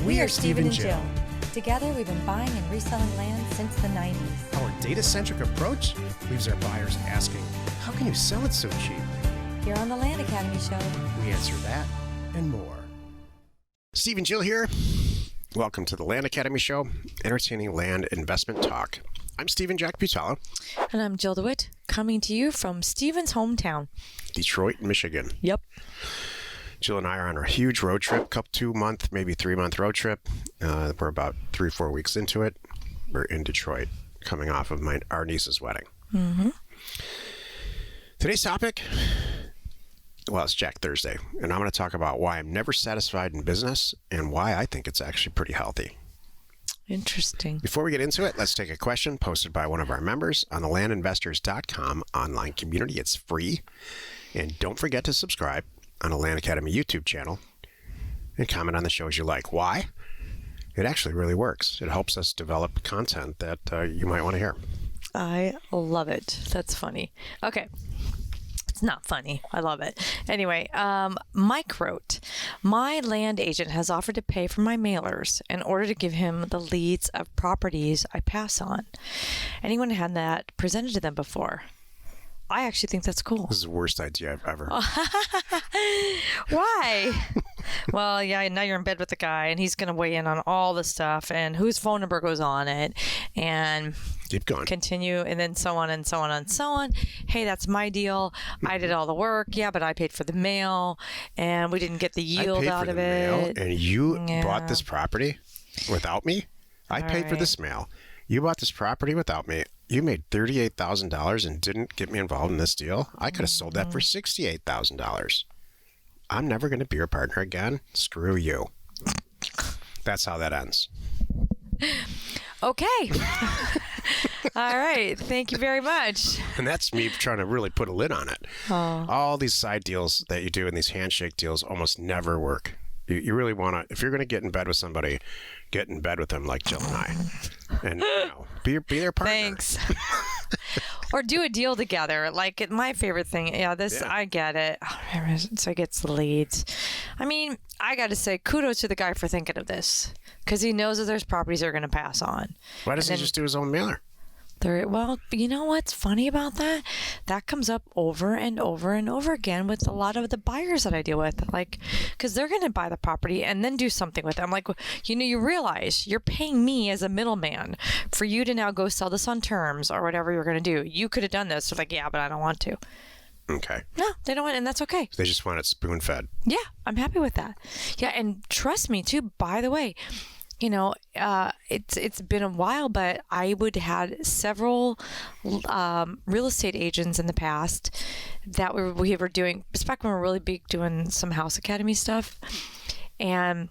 We are Steve and Jill. Together, we've been buying and reselling land since the 90s. Our data-centric approach leaves our buyers asking, how can you sell it so cheap? Here on the Land Academy Show, We answer that and more. Steve and Jill here. Welcome to the Land Academy Show, entertaining land investment talk. I'm Steve and Jack Butala. And I'm Jill DeWitt, coming to you from Steven's hometown, Detroit, Michigan. Yep. Jill and I are on a huge road trip, 2-month, maybe 3-month road trip. We're about 3-4 weeks into it. We're in Detroit, coming off of our niece's wedding. Mm-hmm. Today's topic, well, it's Jack Thursday, and I'm going to talk about why I'm never satisfied in business and why I think it's actually pretty healthy. Interesting. Before we get into it, let's take a question posted by one of our members on the landinvestors.com online community. It's free. And don't forget to subscribe on the Land Academy YouTube channel and comment on the shows you like. Why? It actually really works. It helps us develop content that you might want to hear. I love it. That's funny. Okay. It's not funny. I love it. Anyway, Mike wrote, my land agent has offered to pay for my mailers in order to give him the leads of properties I pass on. Anyone had that presented to them before? I actually think that's cool. This is the worst idea I've ever. Why? Well, yeah, now you're in bed with the guy, and he's going to weigh in on all the stuff and whose phone number goes on it, and keep going. Continue, and then so on and so on and so on. Hey, that's my deal. I did all the work. Yeah, but I paid for the mail, and we didn't get the yield out of it. Mail, and you bought this property without me? I paid for this mail. You bought this property without me. You made $38,000 and didn't get me involved in this deal. I could have sold that for $68,000. I'm never going to be your partner again. Screw you. That's how that ends. Okay. All right. Thank you very much. And that's me trying to really put a lid on it. Oh. All these side deals that you do and these handshake deals almost never work. You really want to, if you're going to get in bed with somebody, get in bed with them like Jill and I. And, be their partner. Thanks. Or do a deal together. Like, my favorite thing. Yeah, I get it. So he gets the leads. I mean, I got to say, kudos to the guy for thinking of this. Because he knows that there's properties they're going to pass on. Why doesn't he just do his own mailer? Well, you know what's funny about that? That comes up over and over and over again with a lot of the buyers that I deal with. Like, because they're going to buy the property and then do something with it. I'm like, you realize you're paying me as a middleman for you to now go sell this on terms or whatever you're going to do. You could have done this. They're like, yeah, but I don't want to. Okay. No, they don't want it, and that's okay. They just want it spoon-fed. Yeah, I'm happy with that. Yeah, and trust me, too, by the way, it's been a while, but I would had several real estate agents in the past that we were doing, just back when we were really big doing some House Academy stuff, and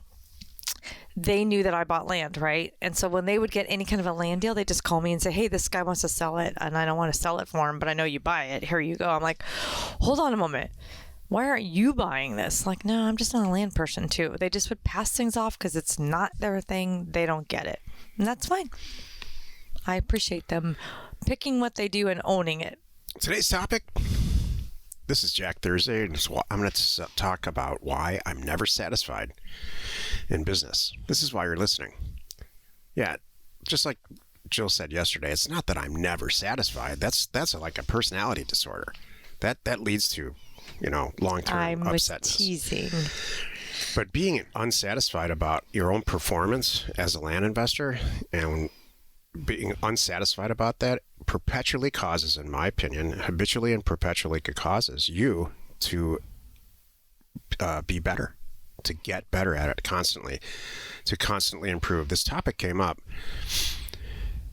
they knew that I bought land, right? And so when they would get any kind of a land deal, they just call me and say, hey, this guy wants to sell it, and I don't want to sell it for him, but I know you buy it. Here you go. I'm like, hold on a moment. Why aren't you buying this? Like, no, I'm just not a land person too. They just would pass things off because it's not their thing. They don't get it. And that's fine. I appreciate them picking what they do and owning it. Today's topic, this is Jack Thursday, and I'm going to talk about why I'm never satisfied in business. This is why you're listening. Yeah, just like Jill said yesterday, it's not that I'm never satisfied. That's like a personality disorder. That leads to long-term upsetness. I'm teasing. But being unsatisfied about your own performance as a land investor and being unsatisfied about that perpetually causes, in my opinion, habitually and perpetually causes you to be better, to get better at it constantly, to constantly improve. This topic came up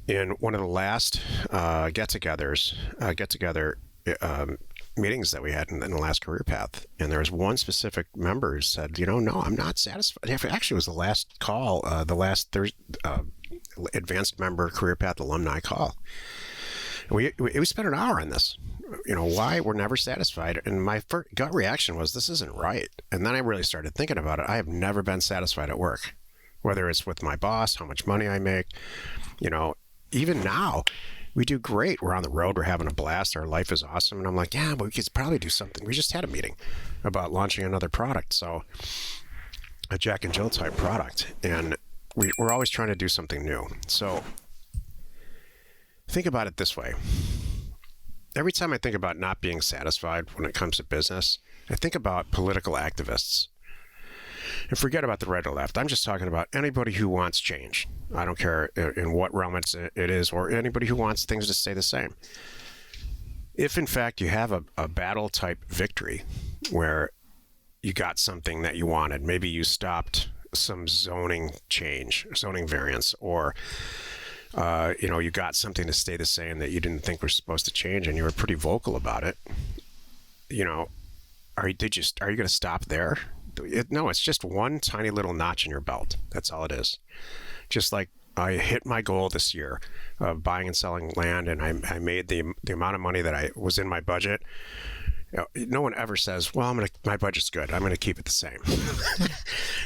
in one of the last get-together meetings that we had in the last career path, and there was one specific member who said, no, I'm not satisfied. Actually, it was the last call, the last advanced member career path alumni call. We spent an hour on this. Why we're never satisfied, and my first gut reaction was, this isn't right. And then I really started thinking about it. I have never been satisfied at work, whether it's with my boss, how much money I make. Even now, we do great. We're on the road. We're having a blast. Our life is awesome. And I'm like, yeah, but we could probably do something. We just had a meeting about launching another product. So a Jack and Jill type product, and we're always trying to do something new. So think about it this way. Every time I think about not being satisfied when it comes to business, I think about political activists. And forget about the right or left. I'm just talking about anybody who wants change. I don't care in what realm it is, or anybody who wants things to stay the same. If, in fact, you have a battle-type victory where you got something that you wanted, maybe you stopped some zoning variance, or you got something to stay the same that you didn't think was supposed to change, and you were pretty vocal about it. Are you going to stop there? No, it's just one tiny little notch in your belt. That's all it is. Just like I hit my goal this year of buying and selling land, and I made the amount of money that I was in my budget. No one ever says, well, my budget's good, I'm going to keep it the same.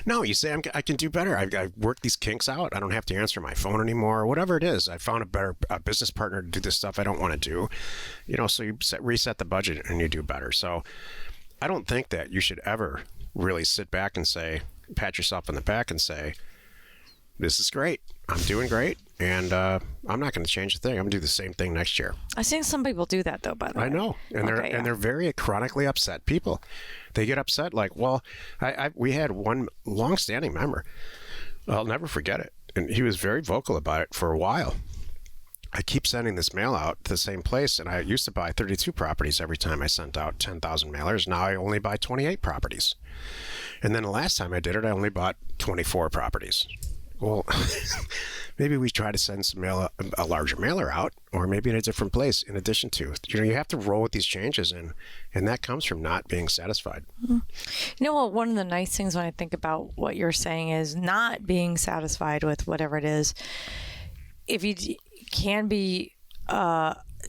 No, you say, I can do better. I've worked these kinks out. I don't have to answer my phone anymore, or whatever it is. I found a better business partner to do this stuff I don't want to do. So you reset the budget and you do better. So I don't think that you should ever really sit back and say, pat yourself on the back and say, this is great. I'm doing great. And I'm not going to change a thing. I'm going to do the same thing next year. I think some people do that, though, by the way. I know. And they're very chronically upset people. They get upset like, well, we had one long-standing member. I'll never forget it. And he was very vocal about it for a while. I keep sending this mail out to the same place, and I used to buy 32 properties every time I sent out 10,000 mailers. Now I only buy 28 properties. And then the last time I did it, I only bought 24 properties. Well, maybe we try to send some a larger mailer out, or maybe in a different place in addition to. You have to roll with these changes, and that comes from not being satisfied. You know what? One of the nice things when I think about what you're saying is not being satisfied with whatever it is. If you can be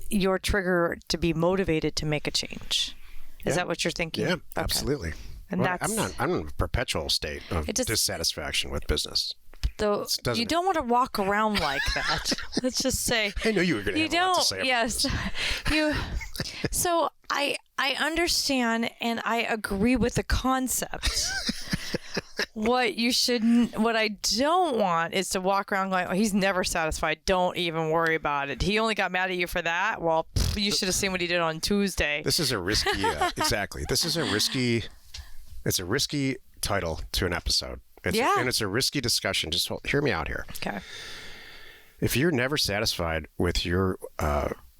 your trigger to be motivated to make a change. Is that what you're thinking? Yeah, okay. Absolutely. And I'm in a perpetual state of dissatisfaction with business. Though you don't want to walk around like that. Let's just say. I know you were going to have a lot to say about yes, this. So I understand and I agree with the concept. What I don't want is to walk around going, oh, he's never satisfied. Don't even worry about it. He only got mad at you for that. Well, you should have seen what he did on Tuesday. This is a risky, exactly. It's a risky title to an episode. And it's a risky discussion. Just hear me out here. Okay. If you're never satisfied with your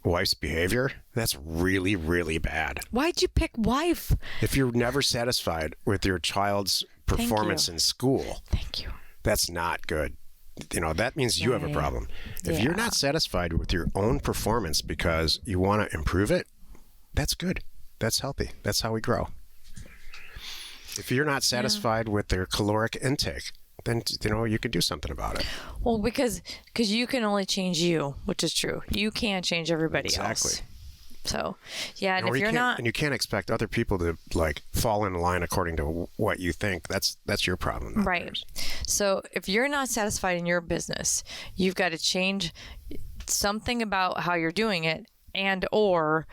wife's behavior, that's really, really bad. Why'd you pick wife? If you're never satisfied with your child's performance in school, thank you. That's not good. That means you have a problem. If you're not satisfied with your own performance because you want to improve it, that's good. That's healthy. That's how we grow. If you're not satisfied with their caloric intake, then you can do something about it. Well, because you can only change you, which is true. You can't change everybody else. So, yeah, and if you're not, and you can't expect other people to fall in line according to what you think. That's your problem, right? Theirs. So, if you're not satisfied in your business, you've got to change something about how you're doing it, and or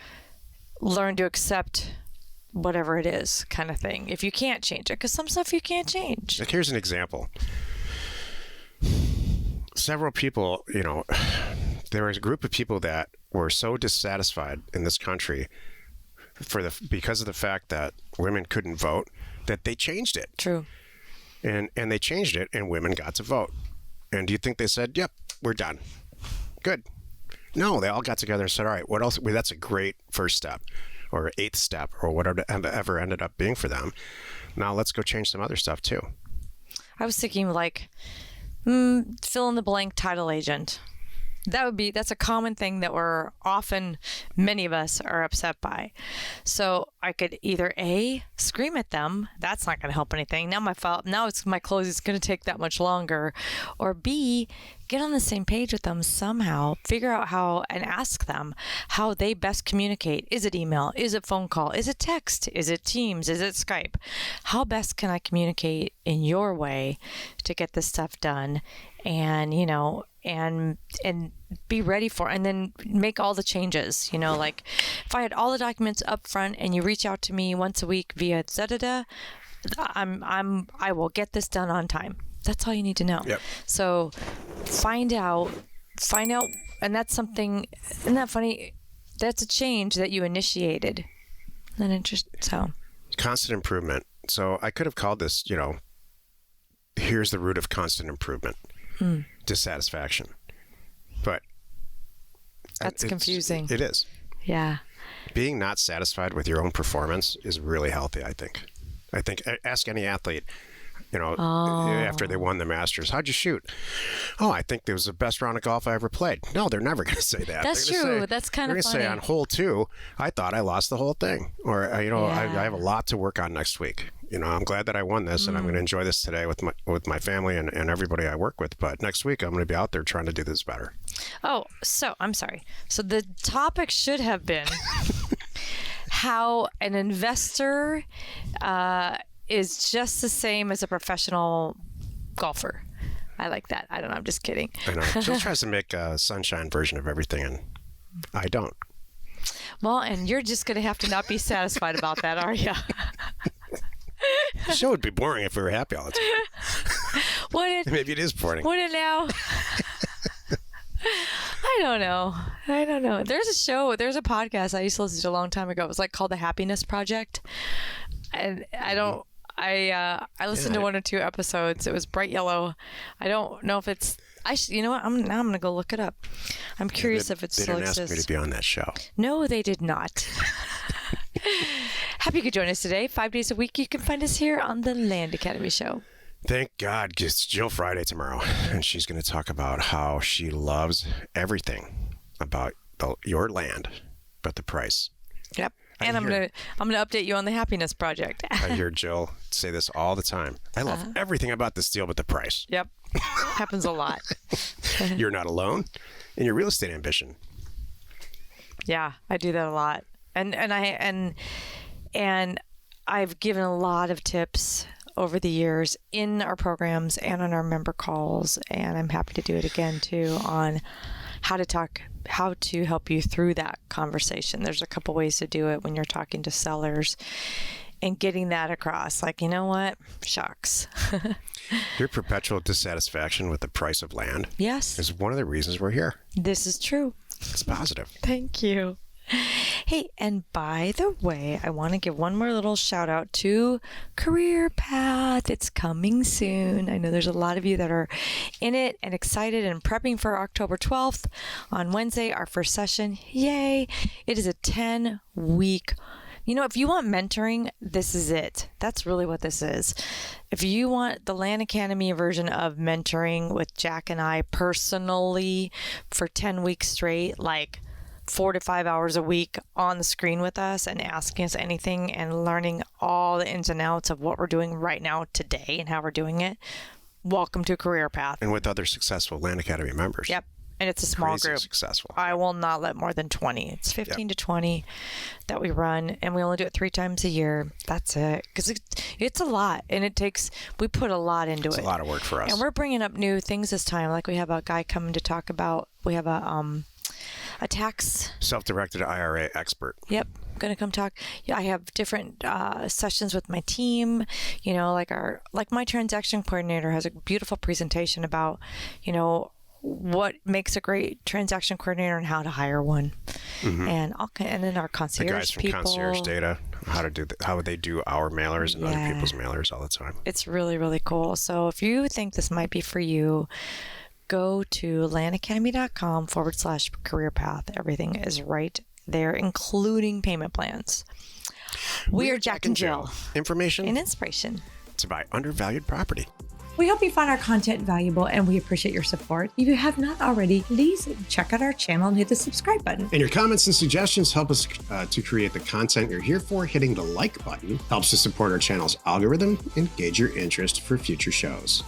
learn to accept whatever it is, kind of thing. If you can't change it, because some stuff you can't change. Here's an example. Several people, there was a group of people that were so dissatisfied in this country because of the fact that women couldn't vote that they changed it. True. And they changed it, and women got to vote. And do you think they said, "Yep, we're done"? Good. No, they all got together and said, "All right, what else? Well, that's a great first step, or eighth step, or whatever it ever ended up being for them. Now let's go change some other stuff too." I was thinking fill in the blank title agent. That's a common thing that many of us are upset by. So I could either A, scream at them. That's not going to help anything. Now it's my close. It's going to take that much longer. Or B, get on the same page with them somehow. Figure out how and ask them how they best communicate. Is it email? Is it phone call? Is it text? Is it Teams? Is it Skype? How best can I communicate in your way to get this stuff done? And, and be ready for it, and then make all the changes. If I had all the documents up front and you reach out to me once a week via da-da-da, I will get this done on time. That's all you need to know. Yep. So find out, and that's something, isn't that funny? That's a change that you initiated. Isn't that interesting? So Constant improvement. So I could have called this, here's the root of constant improvement, dissatisfaction. But that's confusing. It is. Yeah. Being not satisfied with your own performance is really healthy, I think. Ask any athlete, after they won the Masters, how'd you shoot? Oh, I think it was the best round of golf I ever played. No, they're never going to say that. That's true. That's kind of funny. They're going to say on hole 2, I thought I lost the whole thing. Or, I have a lot to work on next week. I'm glad that I won this, and I'm going to enjoy this today with my family and everybody I work with. But next week, I'm going to be out there trying to do this better. Oh, so I'm sorry. So the topic should have been how an investor is just the same as a professional golfer. I like that. I don't know. I'm just kidding. I know. Jill tries to make a sunshine version of everything, and I don't. Well, and you're just going to have to not be satisfied about that, are you? The show would be boring if we were happy all the time. Maybe it is boring. Would it now? I don't know. There's a podcast I used to listen to a long time ago. It was called The Happiness Project. And I listened to 1 or 2 episodes. It was bright yellow. I don't know if it's, you know what? I'm going to go look it up. I'm curious if it still exists. They didn't ask me to be on that show. No, they did not. Happy you could join us today. 5 days a week, you can find us here on the Land Academy Show. Thank God, it's Jill Friday tomorrow, and she's going to talk about how she loves everything about your land, but the price. Yep. And I'm gonna update you on the Happiness Project. I hear Jill say this all the time. I love everything about this deal, but the price. Yep. Happens a lot. You're not alone in your real estate ambition. Yeah, I do that a lot. And I've given a lot of tips over the years in our programs and on our member calls, and I'm happy to do it again too on how to help you through that conversation. There's a couple ways to do it when you're talking to sellers and getting that across. You know what? Shucks. Your perpetual dissatisfaction with the price of land, yes, is one of the reasons we're here. This is true. It's positive. Thank you. Hey, and by the way, I want to give one more little shout out to Career Path. It's coming soon. I know there's a lot of you that are in it and excited and prepping for October 12th on Wednesday, our first session. Yay. It is a 10-week. If you want mentoring, this is it. That's really what this is. If you want the Land Academy version of mentoring with Jack and I personally for 10 weeks straight, 4 to 5 hours a week on the screen with us and asking us anything and learning all the ins and outs of what we're doing right now today and how we're doing it, welcome to Career Path. And with other successful Land Academy members. Yep. And it's a small group. Successful. I will not let more than 20. It's 15 to 20 that we run, and we only do it 3 times a year. That's it. Because it's a lot, and we put a lot into it. It's a lot of work for us. And we're bringing up new things this time. We have a guy coming to talk about, we have a tax self-directed IRA expert. Yep, going to come talk. I have different sessions with my team. My transaction coordinator has a beautiful presentation about, what makes a great transaction coordinator and how to hire one. Mm-hmm. And then our concierge the guys from people. Concierge Data, how they do our mailers and other people's mailers all the time. It's really, really cool. So if you think this might be for you, go to landacademy.com/career path. Everything is right there, including payment plans. We are Jack and Jill. Information and inspiration to buy undervalued property. We hope you find our content valuable and we appreciate your support. If you have not already, please check out our channel and hit the subscribe button. And your comments and suggestions help us to create the content you're here for. Hitting the like button helps to support our channel's algorithm and gauge your interest for future shows.